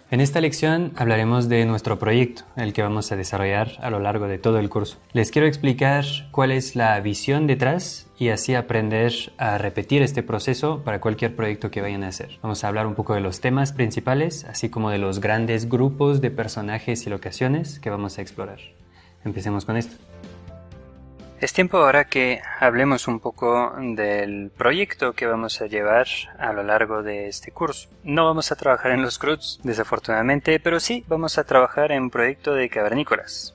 En esta lección hablaremos de nuestro proyecto, el que vamos a desarrollar a lo largo de todo el curso. Les quiero explicar cuál es la visión detrás y así aprender a repetir este proceso para cualquier proyecto que vayan a hacer. Vamos a hablar un poco de los temas principales, así como de los grandes grupos de personajes y locaciones que vamos a explorar. Empecemos con esto. Es tiempo ahora que hablemos un poco del proyecto que vamos a llevar a lo largo de este curso. No vamos a trabajar en los CRUDs, desafortunadamente, pero sí vamos a trabajar en un proyecto de cavernícolas.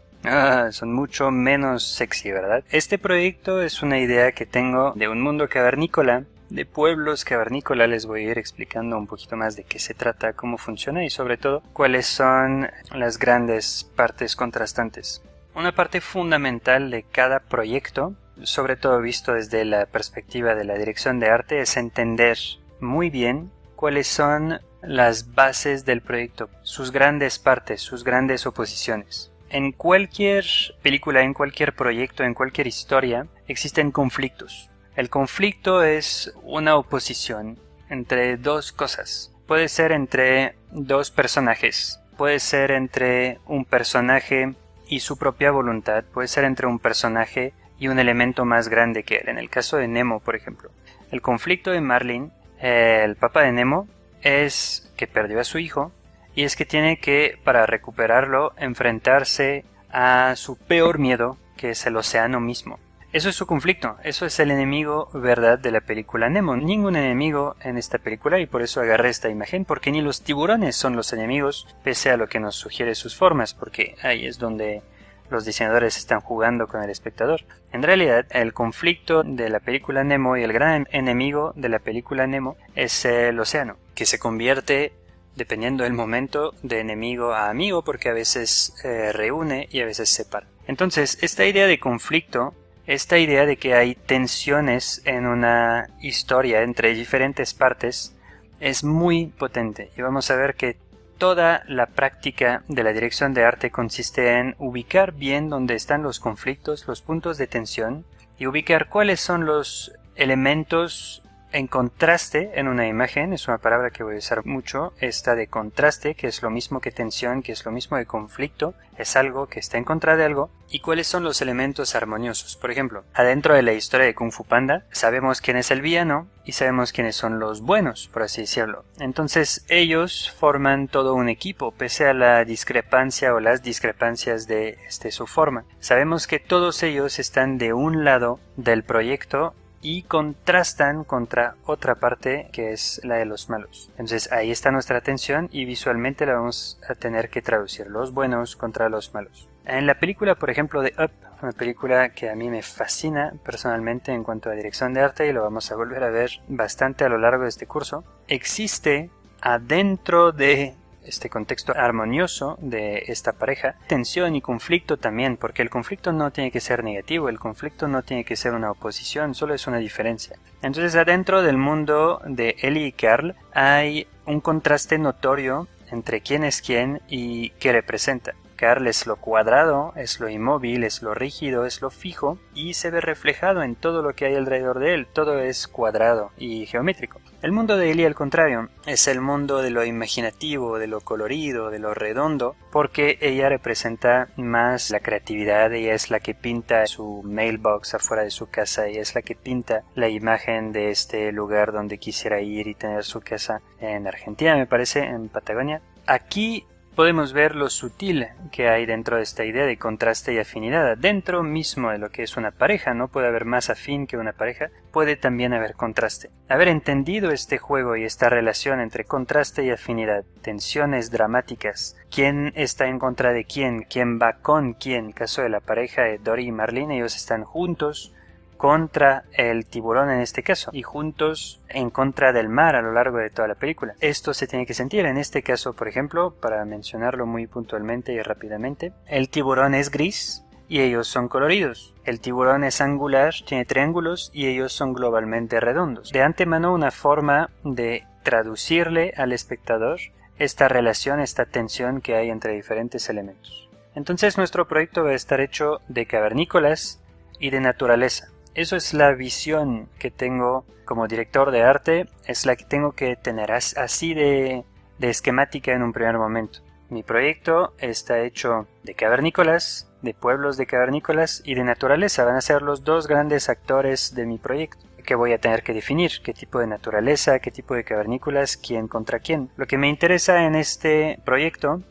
Son mucho menos sexy, ¿verdad? Este proyecto es una idea que tengo de un mundo cavernícola, de pueblos cavernícolas. Les voy a ir explicando un poquito más de qué se trata, cómo funciona y sobre todo cuáles son las grandes partes contrastantes. Una parte fundamental de cada proyecto, sobre todo visto desde la perspectiva de la dirección de arte, es entender muy bien cuáles son las bases del proyecto, sus grandes partes, sus grandes oposiciones. En cualquier película, en cualquier proyecto, en cualquier historia, existen conflictos. El conflicto es una oposición entre dos cosas. Puede ser entre dos personajes, puede ser entre un personaje y su propia voluntad, puede ser entre un personaje y un elemento más grande que él. En el caso de Nemo, por ejemplo, el conflicto de Marlin, el papá de Nemo, es que perdió a su hijo y es que tiene que, para recuperarlo, enfrentarse a su peor miedo, que es el océano mismo. Eso es su conflicto, eso es el enemigo, ¿verdad?, de la película Nemo. Ningún enemigo en esta película, y por eso agarré esta imagen, porque ni los tiburones son los enemigos, pese a lo que nos sugiere sus formas, porque ahí es donde los diseñadores están jugando con el espectador. En realidad, el conflicto de la película Nemo y el gran enemigo de la película Nemo es el océano, que se convierte, dependiendo del momento, de enemigo a amigo, porque a veces reúne y a veces separa. Entonces, esta idea de conflicto, esta idea de que hay tensiones en una historia entre diferentes partes es muy potente y vamos a ver que toda la práctica de la dirección de arte consiste en ubicar bien dónde están los conflictos, los puntos de tensión y ubicar cuáles son los elementos en contraste en una imagen. Es una palabra que voy a usar mucho, esta de contraste, que es lo mismo que tensión, que es lo mismo que conflicto, es algo que está en contra de algo, y cuáles son los elementos armoniosos. Por ejemplo, adentro de la historia de Kung Fu Panda, sabemos quién es el villano y sabemos quiénes son los buenos, por así decirlo. Entonces ellos forman todo un equipo, pese a la discrepancia o las discrepancias de su forma. Sabemos que todos ellos están de un lado del proyecto y contrastan contra otra parte que es la de los malos. Entonces ahí está nuestra atención y visualmente la vamos a tener que traducir, los buenos contra los malos. En la película, por ejemplo, de Up, una película que a mí me fascina personalmente en cuanto a dirección de arte y lo vamos a volver a ver bastante a lo largo de este curso, existe adentro de este contexto armonioso de esta pareja, tensión y conflicto también, porque el conflicto no tiene que ser negativo, el conflicto no tiene que ser una oposición, solo es una diferencia. Entonces adentro del mundo de Ellie y Carl hay un contraste notorio entre quién es quién y qué representa. Carl es lo cuadrado, es lo inmóvil, es lo rígido, es lo fijo y se ve reflejado en todo lo que hay alrededor de él, todo es cuadrado y geométrico. El mundo de Ellie, al contrario, es el mundo de lo imaginativo, de lo colorido, de lo redondo, porque ella representa más la creatividad, ella es la que pinta su mailbox afuera de su casa, ella es la que pinta la imagen de este lugar donde quisiera ir y tener su casa en Argentina, me parece, en Patagonia. Aquí podemos ver lo sutil que hay dentro de esta idea de contraste y afinidad. Dentro mismo de lo que es una pareja, no puede haber más afín que una pareja, puede también haber contraste. Haber entendido este juego y esta relación entre contraste y afinidad, tensiones dramáticas, quién está en contra de quién va con quién, en caso de la pareja de Dory y Marlene, ellos están juntos contra el tiburón en este caso y juntos en contra del mar a lo largo de toda la película. Esto se tiene que sentir. En este caso, por ejemplo, para mencionarlo muy puntualmente y rápidamente, el tiburón es gris y ellos son coloridos. El tiburón es angular, tiene triángulos y ellos son globalmente redondos. De antemano, una forma de traducirle al espectador esta relación, esta tensión que hay entre diferentes elementos. Entonces nuestro proyecto va a estar hecho de cavernícolas y de naturaleza. Eso es la visión que tengo como director de arte, es la que tengo que tener así de de esquemática en un primer momento. Mi proyecto está hecho de cavernícolas, de pueblos de cavernícolas y de naturaleza. Van a ser los dos grandes actores de mi proyecto, que voy a tener que definir: qué tipo de naturaleza, qué tipo de cavernícolas, quién contra quién. Lo que me interesa en este proyecto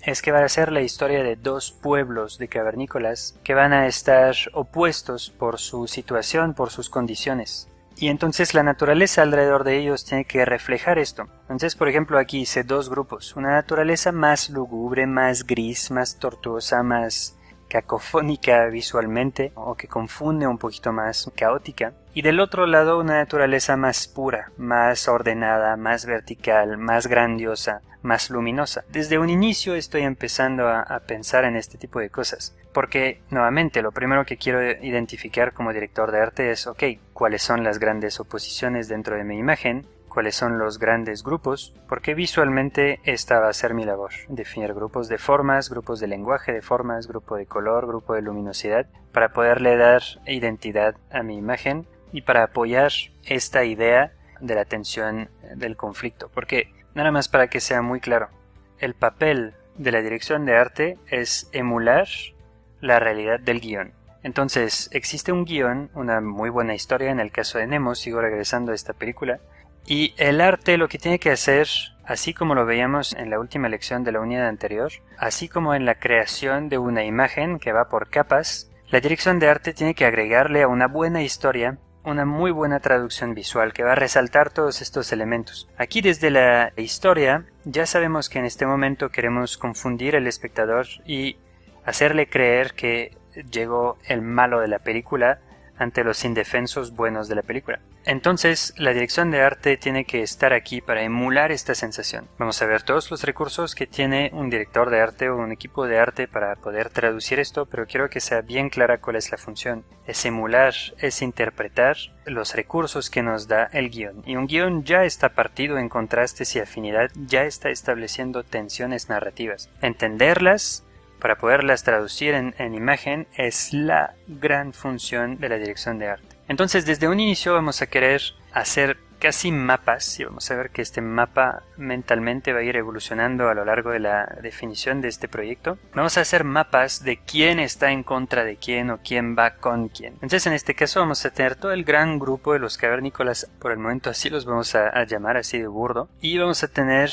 es que va a ser la historia de dos pueblos de cavernícolas que van a estar opuestos por su situación, por sus condiciones. Y entonces la naturaleza alrededor de ellos tiene que reflejar esto. Entonces, por ejemplo, aquí hice dos grupos. Una naturaleza más lúgubre, más gris, más tortuosa, más cacofónica visualmente, o que confunde un poquito más, caótica. Y del otro lado una naturaleza más pura, más ordenada, más vertical, más grandiosa, más luminosa. Desde un inicio estoy empezando a pensar en este tipo de cosas, porque nuevamente lo primero que quiero identificar como director de arte es, ok, ¿cuáles son las grandes oposiciones dentro de mi imagen? ¿Cuáles son los grandes grupos? Porque visualmente esta va a ser mi labor: definir grupos de formas, grupos de lenguaje de formas, grupo de color, grupo de luminosidad, para poderle dar identidad a mi imagen y para apoyar esta idea de la tensión, del conflicto. Porque, nada más para que sea muy claro, el papel de la dirección de arte es emular la realidad del guión. Entonces, existe un guión, una muy buena historia, en el caso de Nemo, sigo regresando a esta película, y el arte lo que tiene que hacer, así como lo veíamos en la última lección de la unidad anterior, así como en la creación de una imagen que va por capas, la dirección de arte tiene que agregarle a una buena historia una muy buena traducción visual que va a resaltar todos estos elementos. Aquí desde la historia ya sabemos que en este momento queremos confundir al espectador y hacerle creer que llegó el malo de la película ante los indefensos buenos de la película. Entonces, la dirección de arte tiene que estar aquí para emular esta sensación. Vamos a ver todos los recursos que tiene un director de arte o un equipo de arte para poder traducir esto, pero quiero que sea bien clara cuál es la función. Es emular, es interpretar los recursos que nos da el guión. Y un guión ya está partido en contrastes y afinidad, ya está estableciendo tensiones narrativas. Entenderlas para poderlas traducir en imagen es la gran función de la dirección de arte. Entonces, desde un inicio vamos a querer hacer casi mapas, y vamos a ver que este mapa mentalmente va a ir evolucionando a lo largo de la definición de este proyecto. Vamos a hacer mapas de quién está en contra de quién o quién va con quién. Entonces, en este caso vamos a tener todo el gran grupo de los cavernícolas, por el momento así los vamos a llamar, así de burdo, y vamos a tener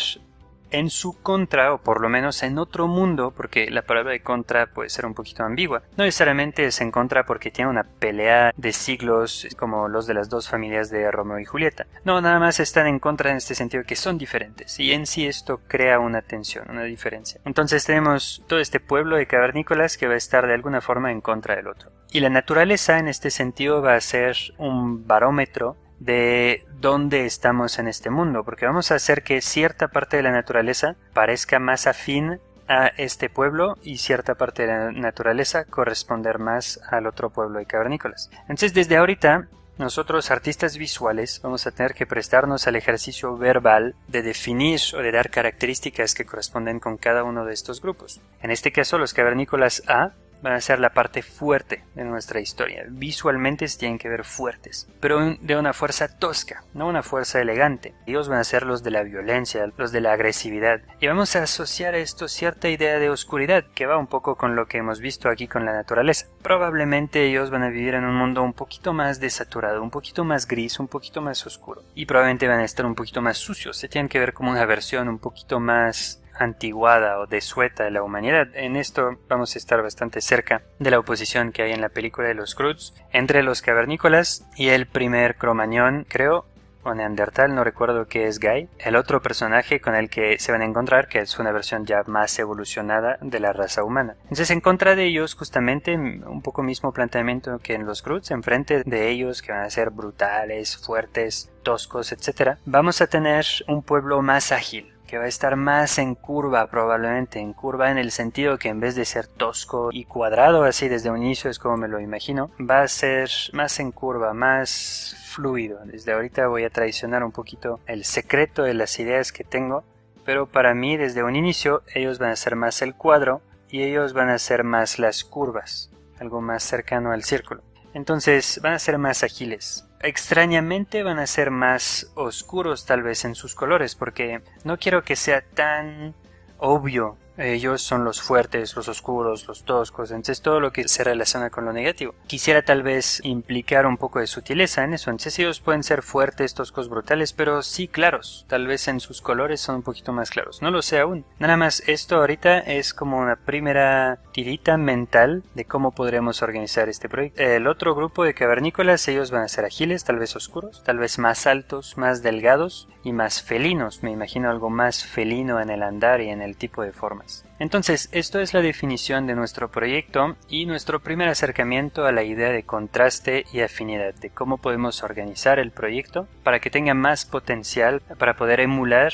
en su contra, o por lo menos en otro mundo, porque la palabra de contra puede ser un poquito ambigua. No necesariamente es en contra porque tiene una pelea de siglos como los de las dos familias de Romeo y Julieta. No, nada más están en contra en este sentido que son diferentes, y en sí esto crea una tensión, una diferencia. Entonces tenemos todo este pueblo de cavernícolas que va a estar de alguna forma en contra del otro. Y la naturaleza en este sentido va a ser un barómetro de dónde estamos en este mundo, porque vamos a hacer que cierta parte de la naturaleza parezca más afín a este pueblo y cierta parte de la naturaleza corresponder más al otro pueblo de cavernícolas. Entonces, desde ahorita, nosotros, artistas visuales, vamos a tener que prestarnos al ejercicio verbal de definir o de dar características que corresponden con cada uno de estos grupos. En este caso, los cavernícolas A van a ser la parte fuerte de nuestra historia. Visualmente se tienen que ver fuertes, pero de una fuerza tosca, no una fuerza elegante. Ellos van a ser los de la violencia, los de la agresividad. Y vamos a asociar a esto cierta idea de oscuridad, que va un poco con lo que hemos visto aquí con la naturaleza. Probablemente ellos van a vivir en un mundo un poquito más desaturado, un poquito más gris, un poquito más oscuro. Y probablemente van a estar un poquito más sucios. Se tienen que ver como una versión un poquito más antiguada o desueta de la humanidad. En esto vamos a estar bastante cerca de la oposición que hay en la película de los Croods entre los cavernícolas y el primer cromañón, creo, o neandertal, no recuerdo qué es Guy, el otro personaje con el que se van a encontrar, que es una versión ya más evolucionada de la raza humana. Entonces, en contra de ellos, justamente, un poco mismo planteamiento que en los Croods, enfrente de ellos, que van a ser brutales, fuertes, toscos, etc., vamos a tener un pueblo más ágil, que va a estar más en curva, probablemente en curva en el sentido que en vez de ser tosco y cuadrado así desde un inicio, es como me lo imagino, va a ser más en curva, más fluido. Desde ahorita voy a traicionar un poquito el secreto de las ideas que tengo, pero para mí desde un inicio ellos van a ser más el cuadro y ellos van a ser más las curvas, algo más cercano al círculo. Entonces van a ser más ágiles. Extrañamente van a ser más oscuros tal vez en sus colores, porque no quiero que sea tan obvio. Ellos son los fuertes, los oscuros, los toscos, entonces todo lo que se relaciona con lo negativo. Quisiera tal vez implicar un poco de sutileza en eso, entonces ellos pueden ser fuertes, toscos, brutales, pero sí claros, tal vez en sus colores son un poquito más claros, no lo sé aún. Nada más esto ahorita es como una primera tirita mental de cómo podremos organizar este proyecto. El otro grupo de cavernícolas, ellos van a ser ágiles, tal vez oscuros, tal vez más altos, más delgados y más felinos, me imagino algo más felino en el andar y en el tipo de formas. Entonces, esto es la definición de nuestro proyecto y nuestro primer acercamiento a la idea de contraste y afinidad, de cómo podemos organizar el proyecto para que tenga más potencial para poder emular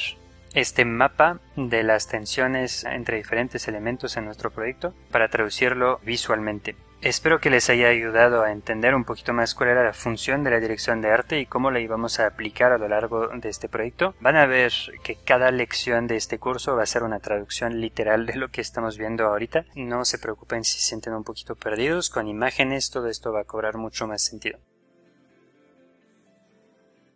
este mapa de las tensiones entre diferentes elementos en nuestro proyecto para traducirlo visualmente. Espero que les haya ayudado a entender un poquito más cuál era la función de la dirección de arte y cómo la íbamos a aplicar a lo largo de este proyecto. Van a ver que cada lección de este curso va a ser una traducción literal de lo que estamos viendo ahorita. No se preocupen si se sienten un poquito perdidos. Con imágenes todo esto va a cobrar mucho más sentido.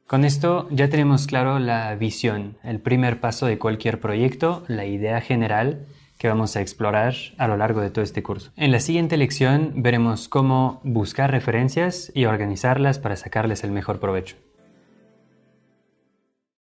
Con esto ya tenemos claro la visión, el primer paso de cualquier proyecto, la idea general que vamos a explorar a lo largo de todo este curso. En la siguiente lección veremos cómo buscar referencias y organizarlas para sacarles el mejor provecho.